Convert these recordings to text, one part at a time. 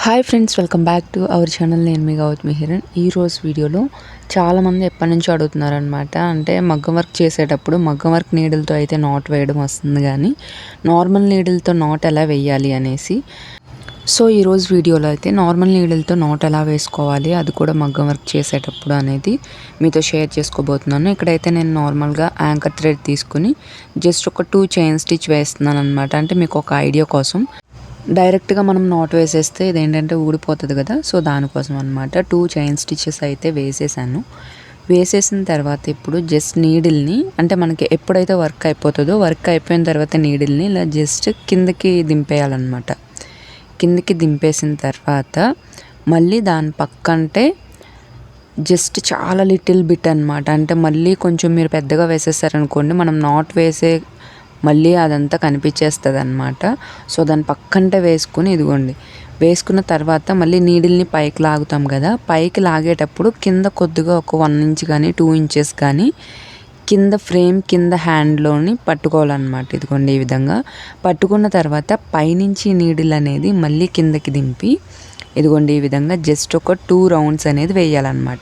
Hi friends, welcome back to our channel. నేను మీ గౌతమి హిరణ్. ఈరోజు వీడియోలో చాలామంది ఎప్పటి నుంచో అడుగుతున్నారనమాట. అంటే మగ్గం వర్క్ చేసేటప్పుడు మగ్గం వర్క్ నీడిల్తో అయితే నాట్ వేయడం వస్తుంది, కానీ నార్మల్ నీడిల్తో నాట్ ఎలా వేయాలి అనేసి. సో ఈరోజు వీడియోలో అయితే నార్మల్ నీడిల్తో నాట్ ఎలా వేసుకోవాలి, అది కూడా మగ్గం వర్క్ చేసేటప్పుడు అనేది మీతో షేర్ చేసుకోబోతున్నాను. ఇక్కడైతే నేను నార్మల్గా యాంకర్ థ్రెడ్ తీసుకుని జస్ట్ ఒక 2 చైన్ స్టిచ్ వేస్తున్నాను అనమాట. అంటే మీకు ఒక ఐడియా కోసం. డైరెక్ట్గా మనం నాట్ వేసేస్తే ఇదేంటంటే ఊడిపోతుంది కదా, సో దానికోసం అనమాట 2 చైన్ స్టిచెస్ అయితే వేసేసాను. వేసేసిన తర్వాత ఇప్పుడు జస్ట్ నీడిల్ని, అంటే మనకి ఎప్పుడైతే వర్క్ అయిపోతుందో వర్క్ అయిపోయిన తర్వాత నీడిల్ని ఇలా జస్ట్ కిందకి దింపేయాలన్నమాట. కిందకి దింపేసిన తర్వాత మళ్ళీ దాని పక్కంటే జస్ట్ చాలా లిటిల్ బిట్ అనమాట. అంటే మళ్ళీ కొంచెం మీరు పెద్దగా వేసేసారనుకోండి, మనం నాట్ వేసే మళ్ళీ అదంతా కనిపించేస్తుంది అనమాట. సో దాని పక్కంటే వేసుకుని ఇదిగోండి, వేసుకున్న తర్వాత మళ్ళీ నీడిల్ని పైకి లాగుతాం కదా, పైకి లాగేటప్పుడు కింద కొద్దిగా ఒక 1 ఇంచ్ కానీ 2 ఇంచెస్ కానీ కింద ఫ్రేమ్ కింద హ్యాండ్లోని పట్టుకోవాలన్నమాట. ఇదిగోండి ఈ విధంగా పట్టుకున్న తర్వాత పైనుంచి నీడిల్ అనేది మళ్ళీ కిందకి దింపి ఇదిగోండి ఈ విధంగా జస్ట్ ఒక 2 రౌండ్స్ అనేది వేయాలన్నమాట.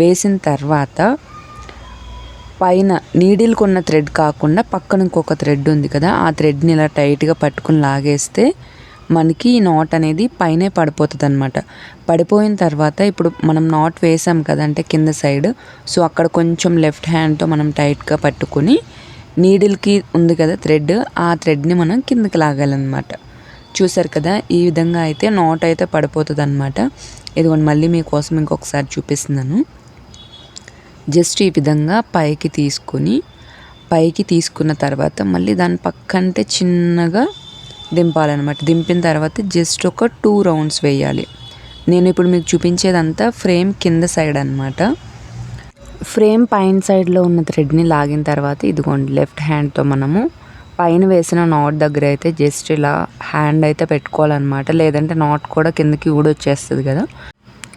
వేసిన తర్వాత పైన నీడిల్కి ఉన్న థ్రెడ్ కాకుండా పక్కన ఇంకొక థ్రెడ్ ఉంది కదా, ఆ థ్రెడ్ని ఇలా టైట్గా పట్టుకుని లాగేస్తే మనకి ఈ నాట్ అనేది పైనే పడిపోతుంది అనమాట. పడిపోయిన తర్వాత ఇప్పుడు మనం నాట్ వేసాం కదా, అంటే కింద సైడ్, సో అక్కడ కొంచెం లెఫ్ట్ హ్యాండ్తో మనం టైట్గా పట్టుకుని నీడిల్కి ఉంది కదా థ్రెడ్, ఆ థ్రెడ్ని మనం కిందకి లాగాలన్నమాట. చూసారు కదా, ఈ విధంగా అయితే నాట్ అయితే పడిపోతుంది అనమాట. ఇదిగోండి మళ్ళీ మీకోసం ఇంకొకసారి చూపిస్తున్నాను. జస్ట్ ఈ విధంగా పైకి తీసుకున్న తర్వాత మళ్ళీ దాని పక్కంటే చిన్నగా దింపాలన్నమాట. దింపిన తర్వాత జస్ట్ ఒక 2 రౌండ్స్ వేయాలి. నేను ఇప్పుడు మీకు చూపించేదంతా ఫ్రేమ్ కింద సైడ్ అనమాట. ఫ్రేమ్ పైన సైడ్లో ఉన్న థ్రెడ్ని లాగిన తర్వాత ఇదిగోండి లెఫ్ట్ హ్యాండ్తో మనము పైన వేసిన నాట్ దగ్గర అయితే జస్ట్ ఇలా హ్యాండ్ అయితే పెట్టుకోవాలన్నమాట. లేదంటే నాట్ కూడా కిందకి ఊడొచ్చేస్తుంది కదా.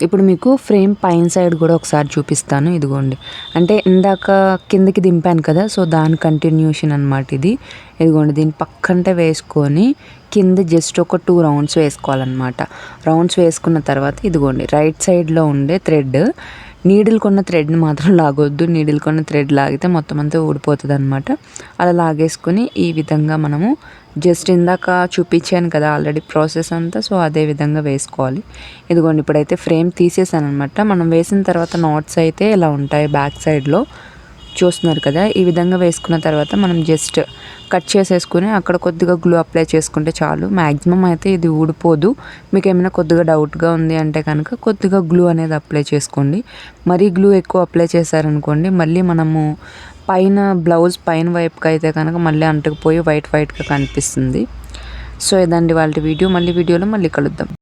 ఇప్పుడు మీకు ఫ్రేమ్ పైన సైడ్ కూడా ఒకసారి చూపిస్తాను. ఇదిగోండి, అంటే ఇందాక కిందకి దింపాను కదా, సో దాని కంటిన్యూషన్ అనమాట ఇది. ఇదిగోండి దీని పక్కంటే వేసుకొని కింద జస్ట్ ఒక 2 రౌండ్స్ వేసుకోవాలన్నమాట. రౌండ్స్ వేసుకున్న తర్వాత ఇదిగోండి రైట్ సైడ్లో ఉండే థ్రెడ్, నీడిల్కున్న థ్రెడ్ని మాత్రం లాగొద్దు. నీడిల్కున్న థ్రెడ్ లాగితే మొత్తం అంతా ఊడిపోతుంది అనమాట. అలా లాగేసుకుని ఈ విధంగా మనము జస్ట్ ఇందాక చూపించాను కదా ఆల్రెడీ ప్రాసెస్ అంతా, సో అదే విధంగా వేసుకోవాలి. ఇదిగోండి ఇప్పుడైతే ఫ్రేమ్ తీసేసాను అనమాట. మనం వేసిన తర్వాత నాట్స్ అయితే ఇలా ఉంటాయి బ్యాక్ సైడ్లో, చూస్తున్నారు కదా. ఈ విధంగా వేసుకున్న తర్వాత మనం జస్ట్ కట్ చేసేసుకుని అక్కడ కొద్దిగా గ్లూ అప్లై చేసుకుంటే చాలు. మ్యాక్సిమం అయితే ఇది ఊడిపోదు. మీకు ఏమైనా కొద్దిగా డౌట్గా ఉంది అంటే కనుక కొద్దిగా గ్లూ అనేది అప్లై చేసుకోండి. మరీ గ్లూ ఎక్కువ అప్లై చేశారనుకోండి, మళ్ళీ మనము పైన బ్లౌజ్ పైన వైపుకి అయితే కనుక మళ్ళీ అంటుకుపోయి వైట్గా కనిపిస్తుంది. సో ఇదండి వాళ్ళ వీడియో. మళ్ళీ వీడియోలో మళ్ళీ కలుద్దాం.